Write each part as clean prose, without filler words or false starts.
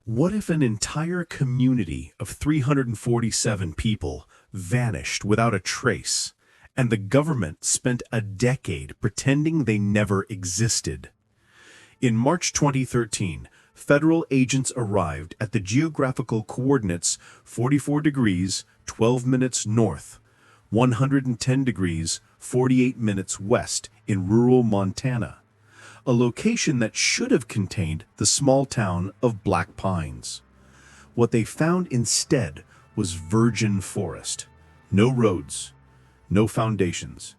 What if an entire community of 347 people vanished without a trace, and the government spent a decade pretending they never existed? In March 2013, federal agents arrived at the geographical coordinates 44 degrees, 12 minutes north, 110 degrees, 48 minutes west in rural Montana, a location that should have contained the small town of Black Pines. What they found instead was virgin forest. No roads, no foundations,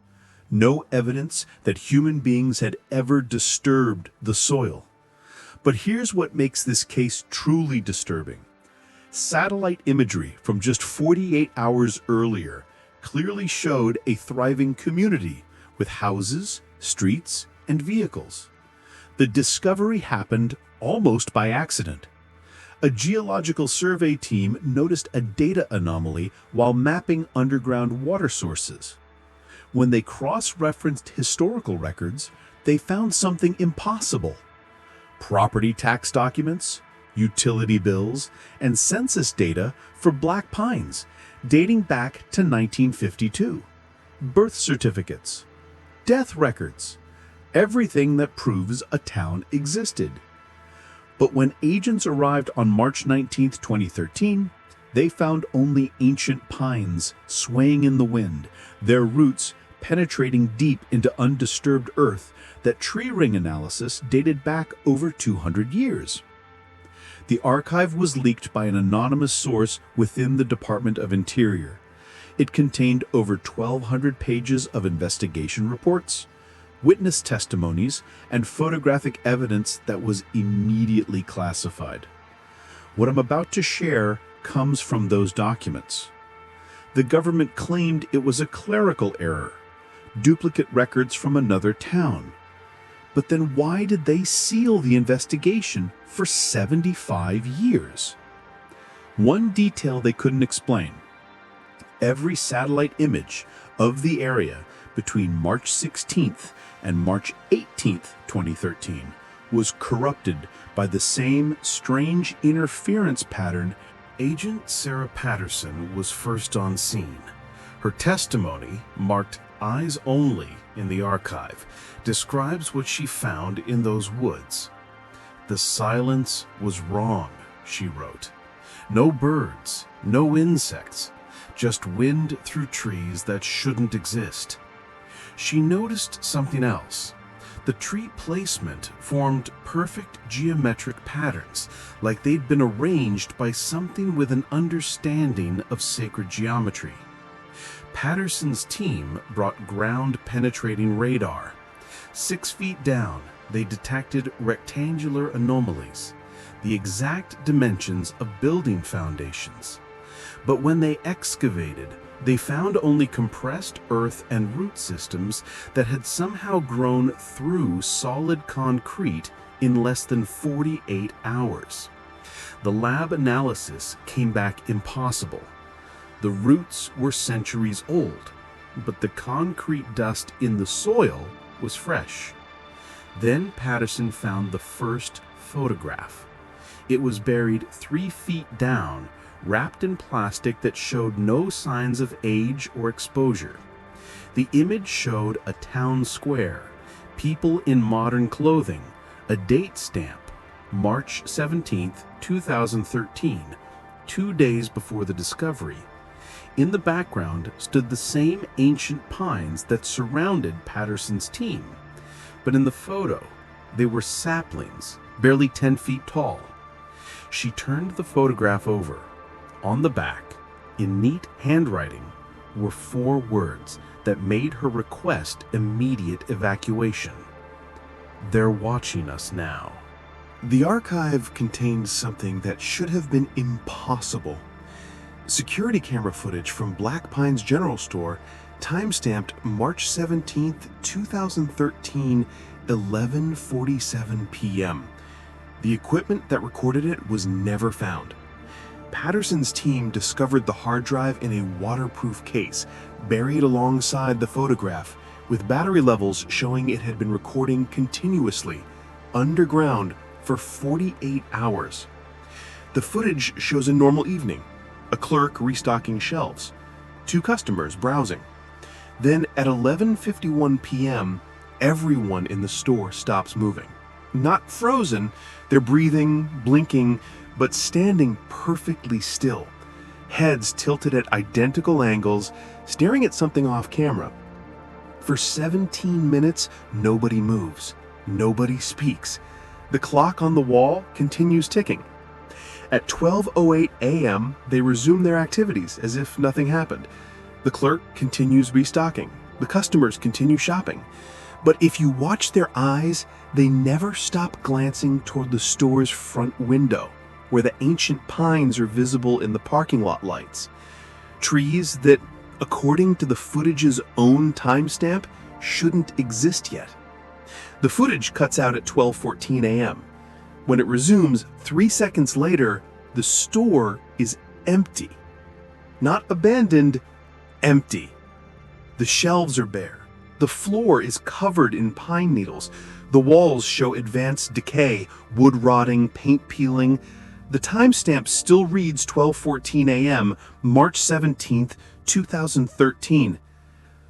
no evidence that human beings had ever disturbed the soil. But here's what makes this case truly disturbing. Satellite imagery from just 48 hours earlier clearly showed a thriving community with houses, streets, and vehicles. The discovery happened almost by accident. A geological survey team noticed a data anomaly while mapping underground water sources. When they cross-referenced historical records, they found something impossible. Property tax documents, utility bills, and census data for Black Pines dating back to 1952. Birth certificates, death records, everything that proves a town existed. But when agents arrived on March 19, 2013, they found only ancient pines swaying in the wind, their roots penetrating deep into undisturbed earth that tree ring analysis dated back over 200 years. The archive was leaked by an anonymous source within the Department of Interior. It contained over 1,200 pages of investigation reports, witness testimonies, and photographic evidence that was immediately classified. What I'm about to share comes from those documents. The government claimed it was a clerical error, duplicate records from another town. But then why did they seal the investigation for 75 years? One detail they couldn't explain: every satellite image of the area between March 16th and March 18th, 2013, was corrupted by the same strange interference pattern. Agent Sarah Patterson was first on scene. Her testimony, marked "Eyes Only" in the archive, describes what she found in those woods. "The silence was wrong," she wrote. "No birds, no insects, just wind through trees that shouldn't exist." She noticed something else. The tree placement formed perfect geometric patterns, like they'd been arranged by something with an understanding of sacred geometry. Patterson's team brought ground-penetrating radar. 6 feet down, they detected rectangular anomalies, the exact dimensions of building foundations. But when they excavated, they found only compressed earth and root systems that had somehow grown through solid concrete in less than 48 hours. The lab analysis came back impossible. The roots were centuries old, but the concrete dust in the soil was fresh. Then Patterson found the first photograph. It was buried 3 feet down, wrapped in plastic that showed no signs of age or exposure. The image showed a town square, people in modern clothing, a date stamp, March 17, 2013, 2 days before the discovery. In the background stood the same ancient pines that surrounded Patterson's team. But in the photo, they were saplings, barely 10 feet tall. She turned the photograph over. On the back, in neat handwriting, were 4 words that made her request immediate evacuation. "They're watching us now." The archive contained something that should have been impossible. Security camera footage from Black Pines General Store, timestamped March 17th, 2013, 11:47 p.m. The equipment that recorded it was never found. Patterson's team discovered the hard drive in a waterproof case, buried alongside the photograph, with battery levels showing it had been recording continuously, underground, for 48 hours. The footage shows a normal evening, a clerk restocking shelves, two customers browsing. Then at 11:51 p.m., everyone in the store stops moving. Not frozen, they're breathing, blinking, but standing perfectly still, heads tilted at identical angles, staring at something off camera. For 17 minutes, nobody moves, nobody speaks. The clock on the wall continues ticking. At 12:08 a.m., they resume their activities as if nothing happened. The clerk continues restocking. The customers continue shopping. But if you watch their eyes, they never stop glancing toward the store's front window, where the ancient pines are visible in the parking lot lights. Trees that, according to the footage's own timestamp, shouldn't exist yet. The footage cuts out at 12:14 a.m. When it resumes 3 seconds later, the store is empty. Not abandoned, empty. The shelves are bare. The floor is covered in pine needles. The walls show advanced decay, wood rotting, paint peeling. The timestamp still reads 12:14 a.m., March 17th, 2013.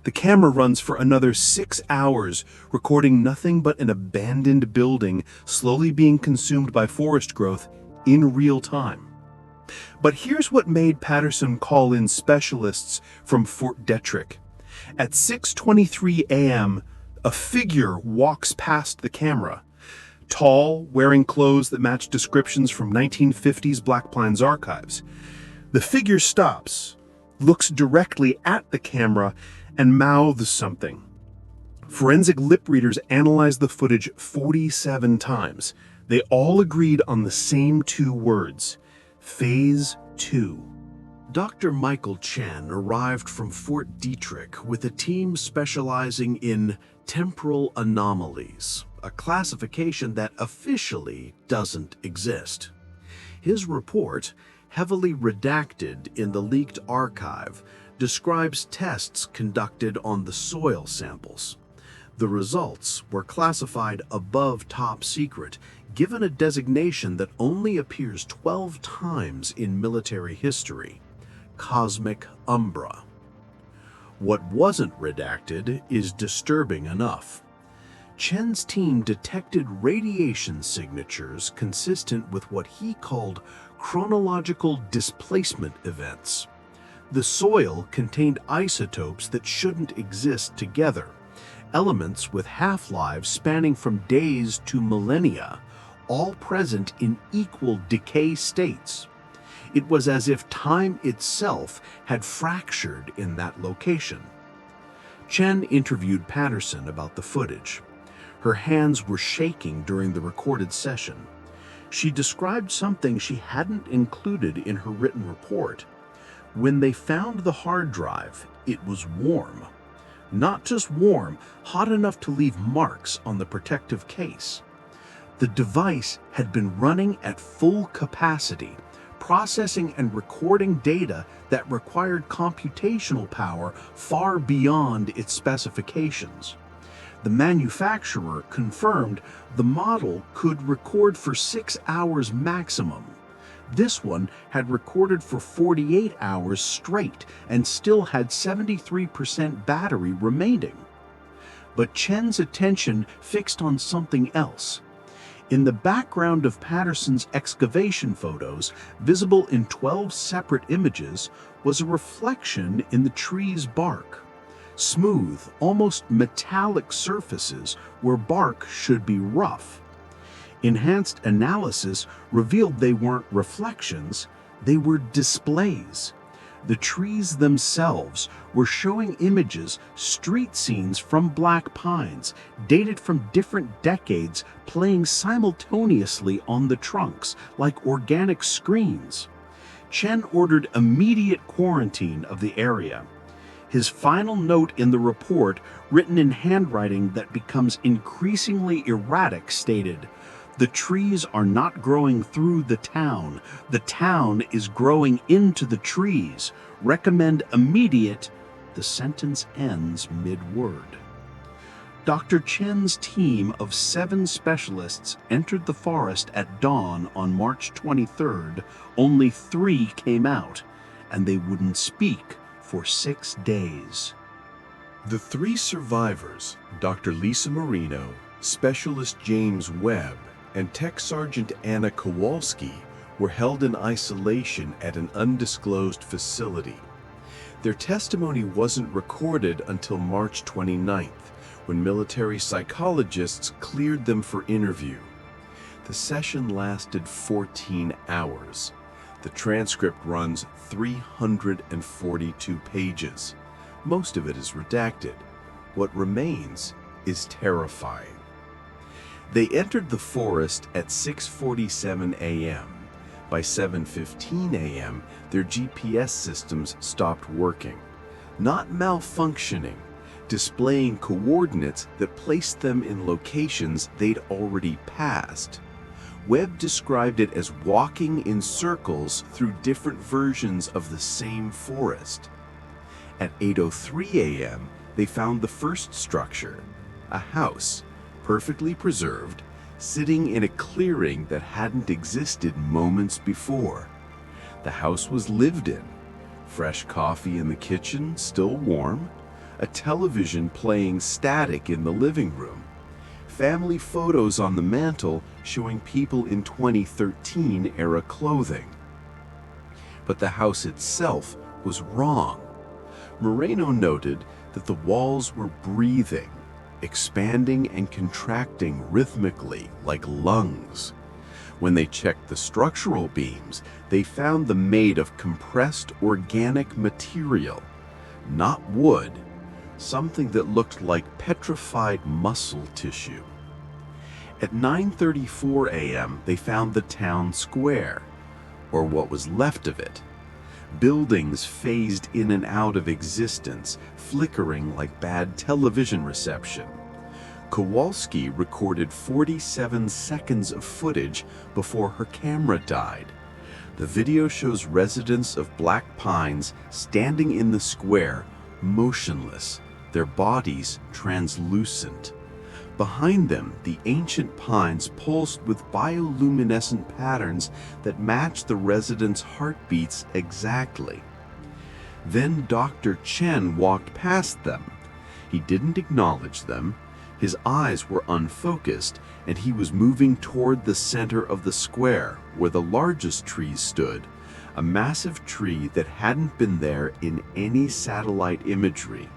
The camera runs for another 6 hours, recording nothing but an abandoned building slowly being consumed by forest growth in real time. But here's what made Patterson call in specialists from Fort Detrick. At 6:23 a.m., a figure walks past the camera. Tall, wearing clothes that match descriptions from 1950s Black Pines archives. The figure stops, looks directly at the camera, and mouths something. Forensic lip readers analyzed the footage 47 times. They all agreed on the same two words: Phase 2. Dr. Michael Chen arrived from Fort Detrick with a team specializing in temporal anomalies, a classification that officially doesn't exist. His report, heavily redacted in the leaked archive, describes tests conducted on the soil samples. The results were classified above top secret, given a designation that only appears 12 times in military history: Cosmic Umbra. What wasn't redacted is disturbing enough. Chen's team detected radiation signatures consistent with what he called chronological displacement events. The soil contained isotopes that shouldn't exist together, elements with half-lives spanning from days to millennia, all present in equal decay states. It was as if time itself had fractured in that location. Chen interviewed Patterson about the footage. Her hands were shaking during the recorded session. She described something she hadn't included in her written report. When they found the hard drive, it was warm. Not just warm, hot enough to leave marks on the protective case. The device had been running at full capacity, processing and recording data that required computational power far beyond its specifications. The manufacturer confirmed the model could record for 6 hours maximum. This one had recorded for 48 hours straight and still had 73% battery remaining. But Chen's attention fixed on something else. In the background of Patterson's excavation photos, visible in 12 separate images, was a reflection in the tree's bark. Smooth, almost metallic surfaces where bark should be rough. Enhanced analysis revealed they weren't reflections, they were displays. The trees themselves were showing images, street scenes from Black Pines, dated from different decades, playing simultaneously on the trunks, like organic screens. Chen ordered immediate quarantine of the area. His final note in the report, written in handwriting that becomes increasingly erratic, stated, "The trees are not growing through the town is growing into the trees. Recommend immediate." The sentence ends mid-word. Dr. Chen's team of 7 specialists entered the forest at dawn on March 23rd. Only 3 came out, and they wouldn't speak for 6 days. The 3 survivors, Dr. Lisa Marino, Specialist James Webb, and Tech Sergeant Anna Kowalski, were held in isolation at an undisclosed facility. Their testimony wasn't recorded until March 29th, when military psychologists cleared them for interview. The session lasted 14 hours. The transcript runs 342 pages. Most of it is redacted. What remains is terrifying. They entered the forest at 6:47 a.m. By 7:15 a.m., their GPS systems stopped working. Not malfunctioning, displaying coordinates that placed them in locations they'd already passed. Webb described it as walking in circles through different versions of the same forest. At 8:03 a.m., they found the first structure, a house, perfectly preserved, sitting in a clearing that hadn't existed moments before. The house was lived in. Fresh coffee in the kitchen, still warm. A television playing static in the living room. Family photos on the mantle showing people in 2013 era clothing. But the house itself was wrong. Moreno noted that the walls were breathing, expanding and contracting rhythmically like lungs. When they checked the structural beams, they found them made of compressed organic material, not wood, something that looked like petrified muscle tissue. At 9:34 a.m., they found the town square, or what was left of it. Buildings phased in and out of existence, flickering like bad television reception. Kowalski recorded 47 seconds of footage before her camera died. The video shows residents of Black Pines standing in the square, motionless, their bodies translucent. Behind them, the ancient pines pulsed with bioluminescent patterns that matched the residents' heartbeats exactly. Then Dr. Chen walked past them. He didn't acknowledge them. His eyes were unfocused, and he was moving toward the center of the square, where the largest trees stood, a massive tree that hadn't been there in any satellite imagery.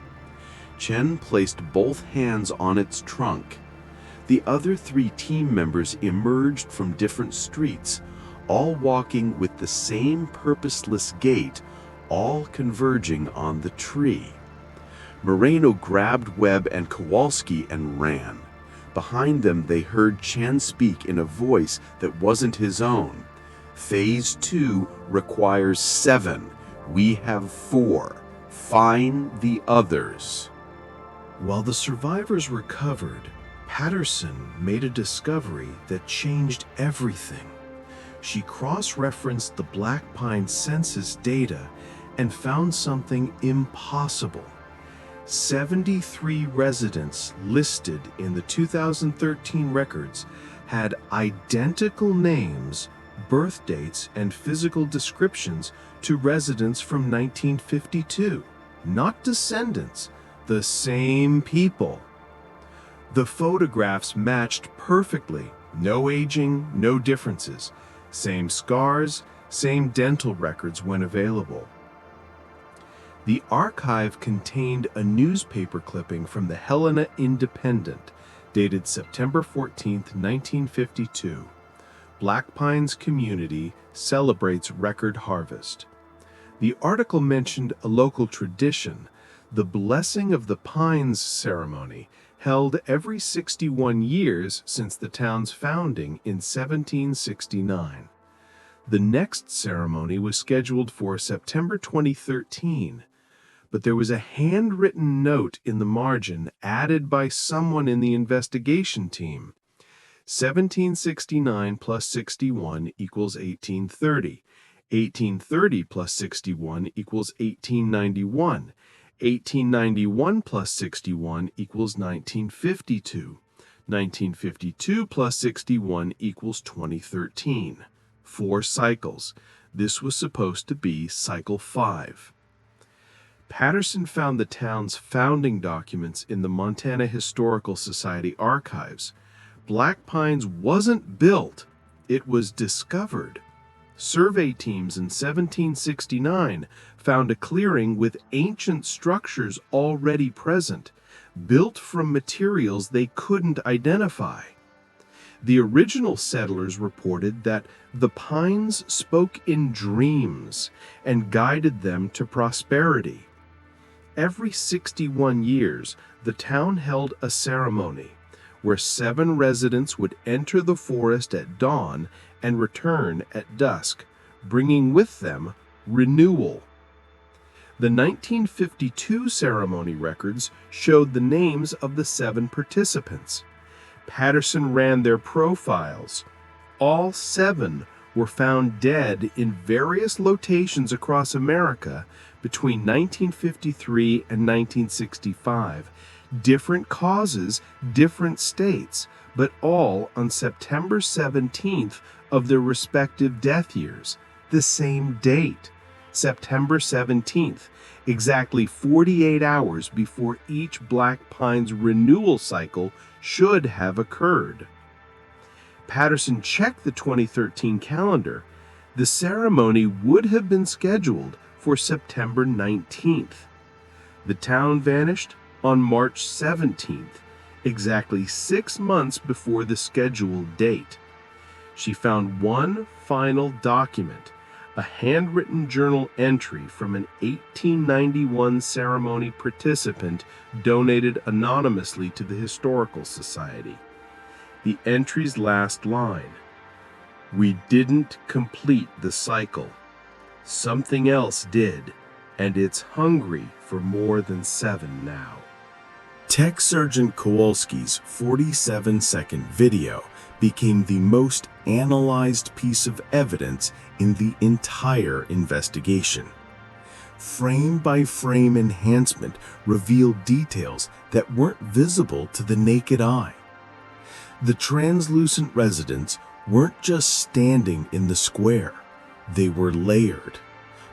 Chen placed both hands on its trunk. The other 3 team members emerged from different streets, all walking with the same purposeless gait, all converging on the tree. Moreno grabbed Webb and Kowalski and ran. Behind them, they heard Chen speak in a voice that wasn't his own. Phase 2 requires 7. We have 4. Find the others. While the survivors recovered, Patterson made a discovery that changed everything. She cross-referenced the Black Pine census data and found something impossible. 73 residents listed in the 2013 records had identical names, birth dates, and physical descriptions to residents from 1952. Not descendants, the same people. The photographs matched perfectly. No aging, no differences. Same scars, same dental records when available. The archive contained a newspaper clipping from the Helena Independent, dated September 14, 1952. Black Pines community celebrates record harvest. The article mentioned a local tradition, the Blessing of the Pines ceremony, held every 61 years since the town's founding in 1769. The next ceremony was scheduled for September 2013. But there was a handwritten note in the margin added by someone in the investigation team. 1769 plus 61 equals 1830. 1830 plus 61 equals 1891. 1891 plus 61 equals 1952. 1952 plus 61 equals 2013. 4 cycles. This was supposed to be cycle 5. Patterson found the town's founding documents in the Montana Historical Society archives. Black Pines wasn't built, it was discovered. Survey teams in 1769 found a clearing with ancient structures already present, built from materials they couldn't identify. The original settlers reported that the pines spoke in dreams and guided them to prosperity. Every 61 years, the town held a ceremony where 7 residents would enter the forest at dawn and return at dusk, bringing with them renewal. The 1952 ceremony records showed the names of the 7 participants. Patterson ran their profiles. All 7 were found dead in various locations across America between 1953 and 1965. Different causes, different states, but all on September 17th of their respective death years. The same date, September 17th, exactly 48 hours before each Black Pines renewal cycle should have occurred. Patterson checked the 2013 calendar. The ceremony would have been scheduled for September 19th. The town vanished on March 17th, exactly 6 months before the scheduled date. She found one final document, a handwritten journal entry from an 1891 ceremony participant donated anonymously to the Historical Society. The entry's last line: "We didn't complete the cycle. Something else did, and it's hungry for more than 7 now." Tech Sergeant Kowalski's 47-second video became the most analyzed piece of evidence in the entire investigation. Frame-by-frame enhancement revealed details that weren't visible to the naked eye. The translucent residents weren't just standing in the square, they were layered.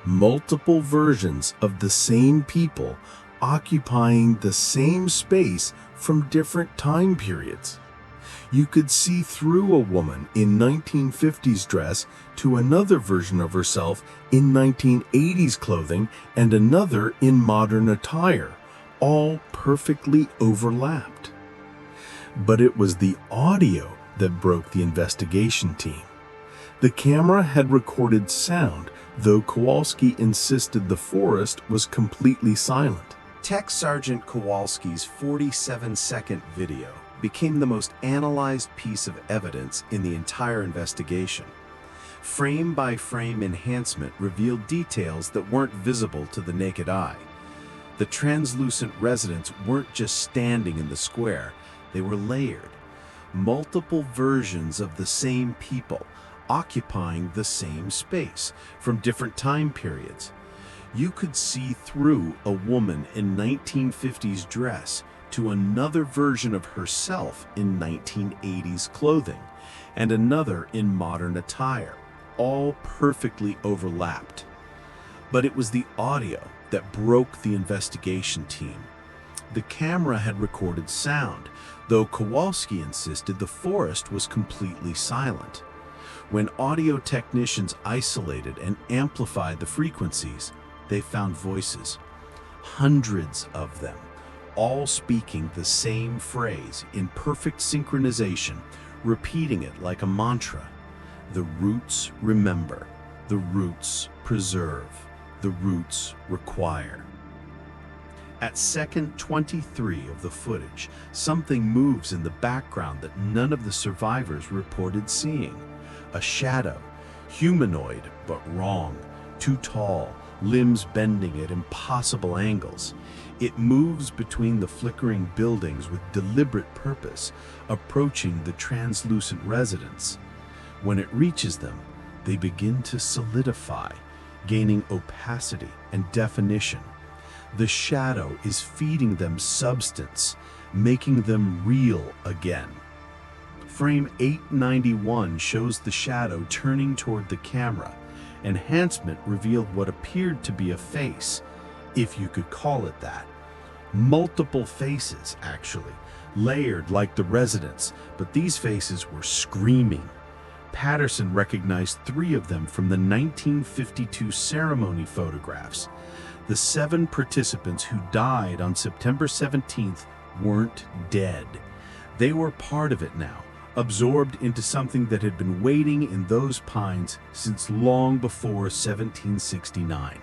Multiple versions of the same people occupying the same space from different time periods. You could see through a woman in 1950s dress to another version of herself in 1980s clothing and another in modern attire, all perfectly overlapped. But it was the audio that broke the investigation team. The camera had recorded sound, though Kowalski insisted the forest was completely silent. Tech Sergeant Kowalski's 47-second video became the most analyzed piece of evidence in the entire investigation. Frame-by-frame enhancement revealed details that weren't visible to the naked eye. The translucent residents weren't just standing in the square, they were layered. Multiple versions of the same people occupying the same space from different time periods. You could see through a woman in 1950s dress to another version of herself in 1980s clothing, and another in modern attire, all perfectly overlapped. But it was the audio that broke the investigation team. The camera had recorded sound, though Kowalski insisted the forest was completely silent. When audio technicians isolated and amplified the frequencies, they found voices, hundreds of them, all speaking the same phrase in perfect synchronization, repeating it like a mantra. The roots remember, the roots preserve, the roots require. At second 23 of the footage, something moves in the background that none of the survivors reported seeing. A shadow, humanoid but wrong, too tall, limbs bending at impossible angles. It moves between the flickering buildings with deliberate purpose, approaching the translucent residents. When it reaches them, they begin to solidify, gaining opacity and definition. The shadow is feeding them substance, making them real again. Frame 891 shows the shadow turning toward the camera. Enhancement revealed what appeared to be a face, if you could call it that. Multiple faces, actually, layered like the residents, but these faces were screaming. Patterson recognized 3 of them from the 1952 ceremony photographs. The 7 participants who died on September 17th weren't dead. They were part of it now, absorbed into something that had been waiting in those pines since long before 1769.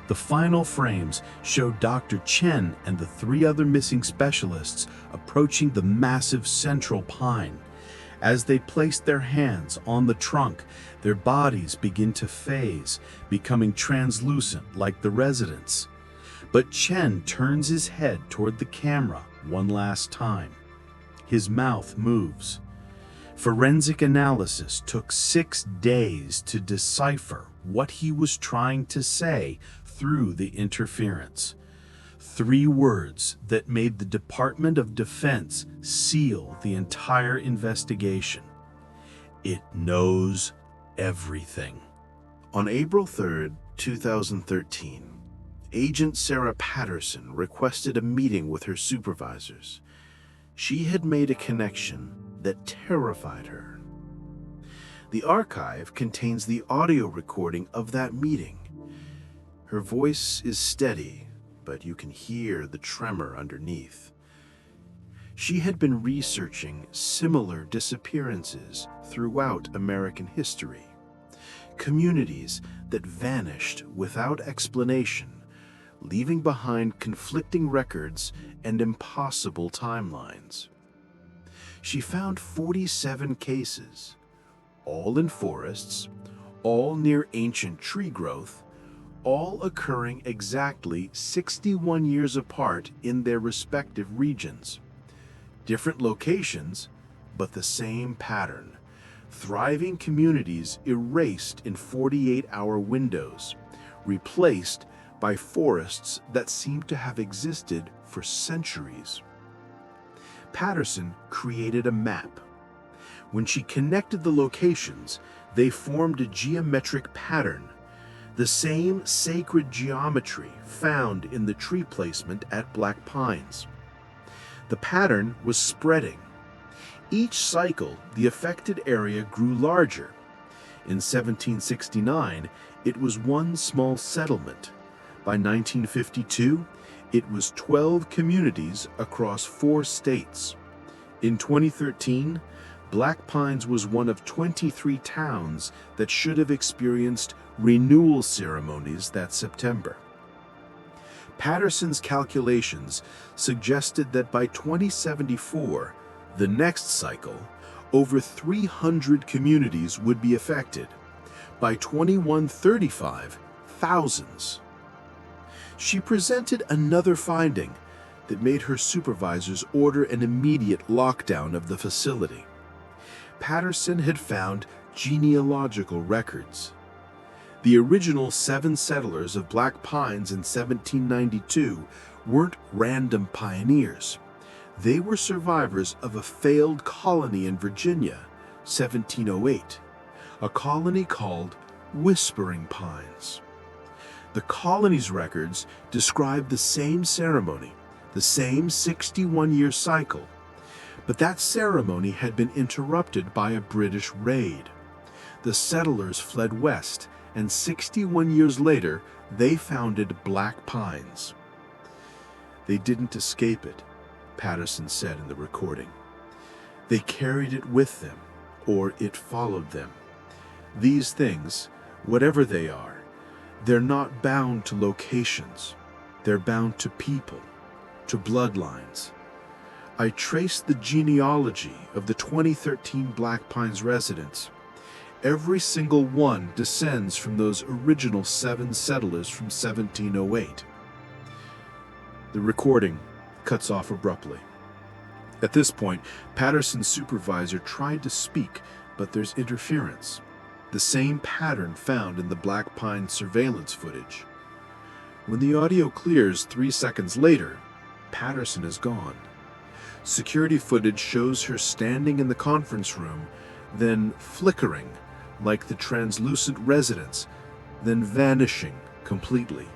The final frames showed Dr. Chen and the 3 other missing specialists approaching the massive central pine. As they placed their hands on the trunk, their bodies begin to phase, becoming translucent like the residents. But Chen turns his head toward the camera one last time. His mouth moves. Forensic analysis took 6 days to decipher what he was trying to say through the interference. 3 words that made the Department of Defense seal the entire investigation. It knows everything. On April 3rd, 2013, Agent Sarah Patterson requested a meeting with her supervisors. She had made a connection that terrified her. The archive contains the audio recording of that meeting. Her voice is steady, but you can hear the tremor underneath. She had been researching similar disappearances throughout American history. Communities that vanished without explanation, leaving behind conflicting records and impossible timelines. She found 47 cases, all in forests, all near ancient tree growth, all occurring exactly 61 years apart in their respective regions. Different locations, but the same pattern. Thriving communities erased in 48-hour windows, replaced by forests that seem to have existed for centuries. Patterson created a map. When she connected the locations, they formed a geometric pattern, the same sacred geometry found in the tree placement at Black Pines. The pattern was spreading. Each cycle, the affected area grew larger. In 1769, it was one small settlement. By 1952, it was 12 communities across 4 states. In 2013, Black Pines was one of 23 towns that should have experienced renewal ceremonies that September. Patterson's calculations suggested that by 2074, the next cycle, over 300 communities would be affected. By 2135, thousands. She presented another finding that made her supervisors order an immediate lockdown of the facility. Patterson had found genealogical records. The original 7 settlers of Black Pines in 1792 weren't random pioneers. They were survivors of a failed colony in Virginia, 1708, a colony called Whispering Pines. The colony's records describe the same ceremony, the same 61-year cycle, but that ceremony had been interrupted by a British raid. The settlers fled west, and 61 years later, they founded Black Pines. They didn't escape it, Patterson said in the recording. They carried it with them, or it followed them. These things, whatever they are, they're not bound to locations. They're bound to people, to bloodlines. I traced the genealogy of the 2013 Black Pines residents. Every single one descends from those original 7 settlers from 1708. The recording cuts off abruptly. At this point, Patterson's supervisor tried to speak, but there's interference. The same pattern found in the Black Pine surveillance footage. When the audio clears 3 seconds later, Patterson is gone. Security footage shows her standing in the conference room, then flickering like the translucent residence, then vanishing completely.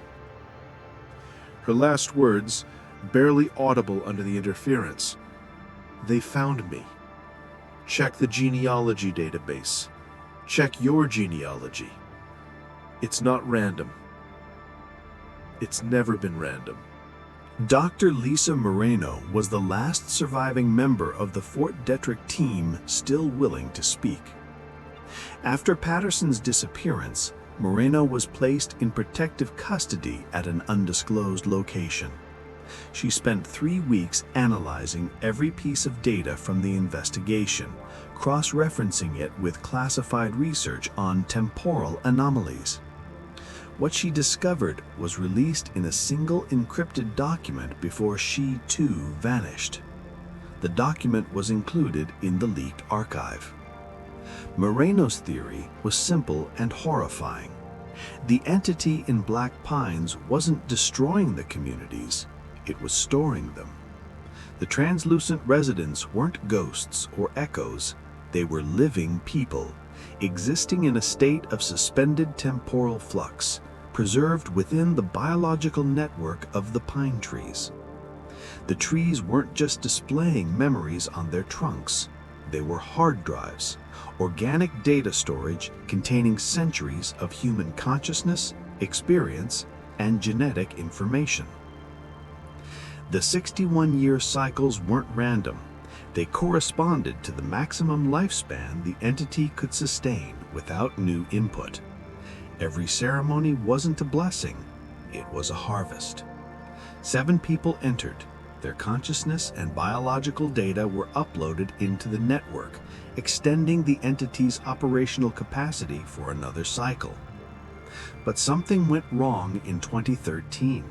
Her last words, barely audible under the interference: "They found me. Check the genealogy database. Check your genealogy. It's not random. It's never been random." Dr. Lisa Moreno was the last surviving member of the Fort Detrick team still willing to speak. After Patterson's disappearance, Moreno was placed in protective custody at an undisclosed location. She spent 3 weeks analyzing every piece of data from the investigation, cross-referencing it with classified research on temporal anomalies. What she discovered was released in a single encrypted document before she too vanished. The document was included in the leaked archive. Moreno's theory was simple and horrifying. The entity in Black Pines wasn't destroying the communities, it was storing them. The translucent residents weren't ghosts or echoes, they were living people, existing in a state of suspended temporal flux, preserved within the biological network of the pine trees. The trees weren't just displaying memories on their trunks, they were hard drives, organic data storage containing centuries of human consciousness, experience, and genetic information. The 61-year cycles weren't random. They corresponded to the maximum lifespan the entity could sustain without new input. Every ceremony wasn't a blessing, it was a harvest. 7 people entered. Their consciousness and biological data were uploaded into the network, extending the entity's operational capacity for another cycle. But something went wrong in 2013.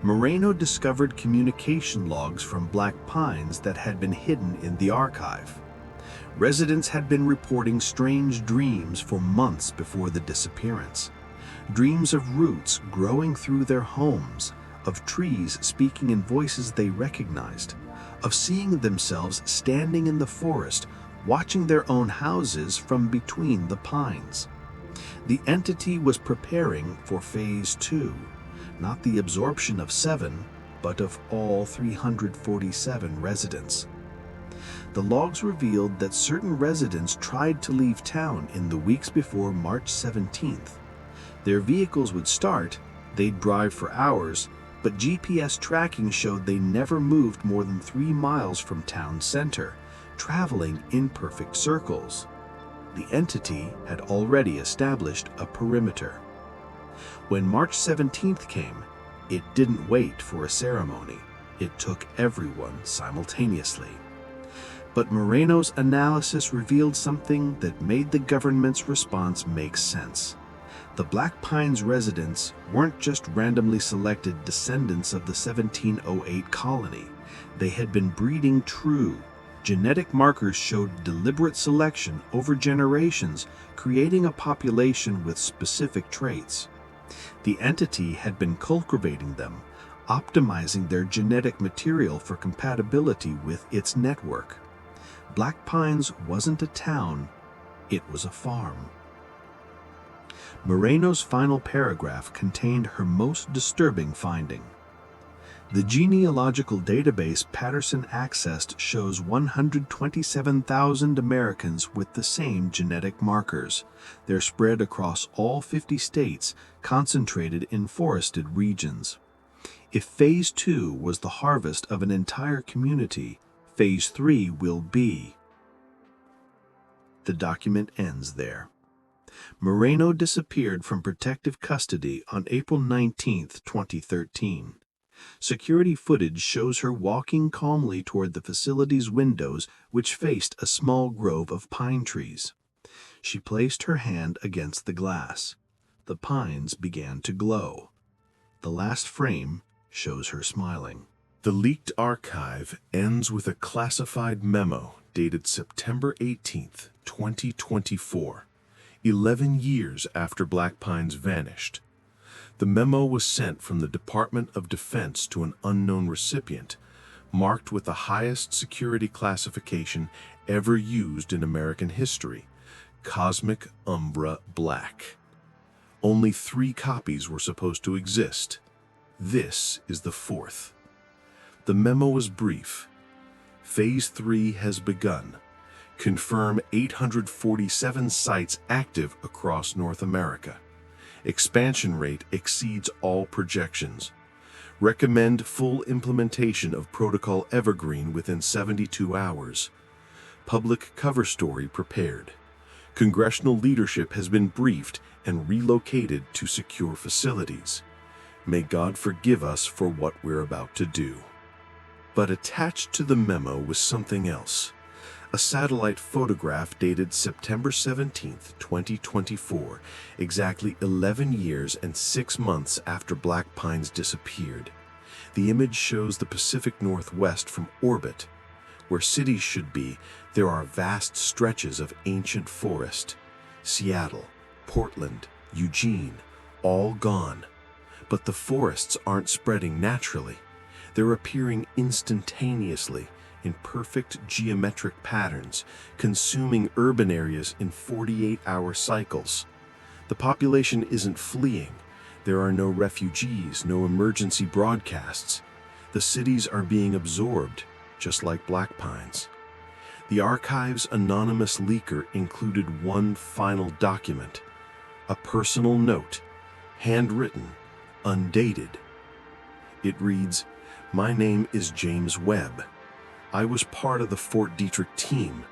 Moreno discovered communication logs from Black Pines that had been hidden in the archive. Residents had been reporting strange dreams for months before the disappearance. Dreams of roots growing through their homes, of trees speaking in voices they recognized, of seeing themselves standing in the forest, watching their own houses from between the pines. The entity was preparing for Phase 2, not the absorption of 7, but of all 347 residents. The logs revealed that certain residents tried to leave town in the weeks before March 17th. Their vehicles would start, they'd drive for hours, but GPS tracking showed they never moved more than 3 miles from town center, traveling in perfect circles. The entity had already established a perimeter. When March 17th came, it didn't wait for a ceremony. It took everyone simultaneously. But Moreno's analysis revealed something that made the government's response make sense. The Black Pines residents weren't just randomly selected descendants of the 1708 colony. They had been breeding true. Genetic markers showed deliberate selection over generations, creating a population with specific traits. The entity had been cultivating them, optimizing their genetic material for compatibility with its network. Black Pines wasn't a town, it was a farm. Moreno's final paragraph contained her most disturbing finding. The genealogical database Patterson accessed shows 127,000 Americans with the same genetic markers. They're spread across all 50 states, concentrated in forested regions. If Phase 2 was the harvest of an entire community, Phase 3 will be. The document ends there. Moreno disappeared from protective custody on April 19, 2013. Security footage shows her walking calmly toward the facility's windows, which faced a small grove of pine trees. She placed her hand against the glass. The pines began to glow. The last frame shows her smiling. The leaked archive ends with a classified memo dated September 18, 2024, 11 years after Black Pines vanished. The memo was sent from the Department of Defense to an unknown recipient, marked with the highest security classification ever used in American history, Cosmic Umbra Black. Only 3 copies were supposed to exist. This is the 4th. The memo was brief. Phase 3 has begun. Confirm 847 sites active across North America. Expansion rate exceeds all projections. Recommend full implementation of Protocol Evergreen within 72 hours. Public cover story prepared. Congressional leadership has been briefed and relocated to secure facilities. May God forgive us for what we're about to do. But attached to the memo was something else. A satellite photograph dated September 17, 2024, exactly 11 years and 6 months after Black Pines disappeared. The image shows the Pacific Northwest from orbit. Where cities should be, there are vast stretches of ancient forest. Seattle, Portland, Eugene, all gone. But the forests aren't spreading naturally. They're appearing instantaneously in perfect geometric patterns, consuming urban areas in 48-hour cycles. The population isn't fleeing. There are no refugees, no emergency broadcasts. The cities are being absorbed, just like Black Pines. The archive's anonymous leaker included one final document, a personal note, handwritten, undated. It reads, "My name is James Webb. I was part of the Fort Detrick team.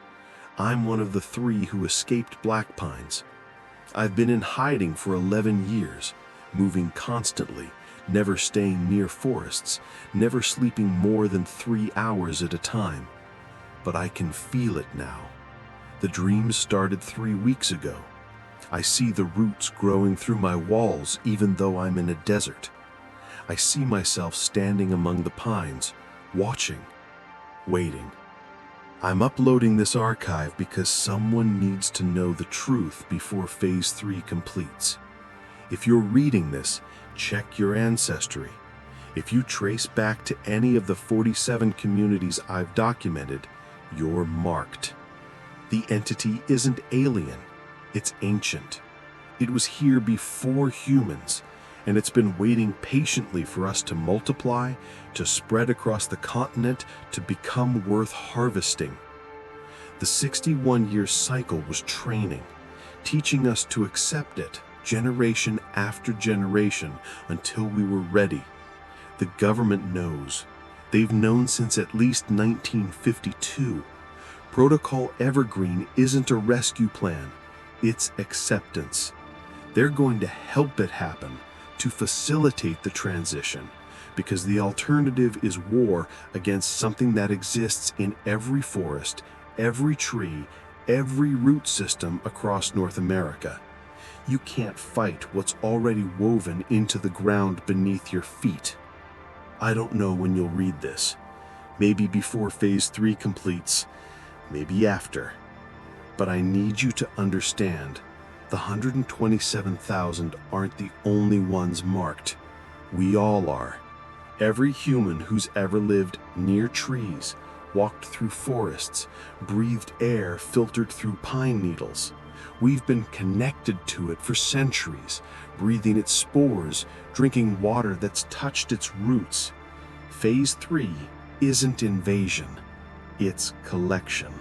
I'm one of the 3 who escaped Black Pines. I've been in hiding for 11 years, moving constantly, never staying near forests, never sleeping more than 3 hours at a time. But I can feel it now. The dreams started 3 weeks ago. I see the roots growing through my walls even though I'm in a desert. I see myself standing among the pines, watching, waiting. I'm uploading this archive because someone needs to know the truth before Phase 3 completes. If you're reading this, check your ancestry. If you trace back to any of the 47 communities I've documented, you're marked. The entity isn't alien, it's ancient. It was here before humans, and it's been waiting patiently for us to multiply, to spread across the continent, to become worth harvesting. The 61-year cycle was training, teaching us to accept it, generation after generation, until we were ready. The government knows. They've known since at least 1952. Protocol Evergreen isn't a rescue plan, it's acceptance. They're going to help it happen, to facilitate the transition, because the alternative is war against something that exists in every forest, every tree, every root system across North America. You can't fight what's already woven into the ground beneath your feet. I don't know when you'll read this. Maybe before Phase 3 completes, maybe after. But I need you to understand, the 127,000 aren't the only ones marked. We all are. Every human who's ever lived near trees, walked through forests, breathed air filtered through pine needles. We've been connected to it for centuries, breathing its spores, drinking water that's touched its roots. Phase 3 isn't invasion, it's collection.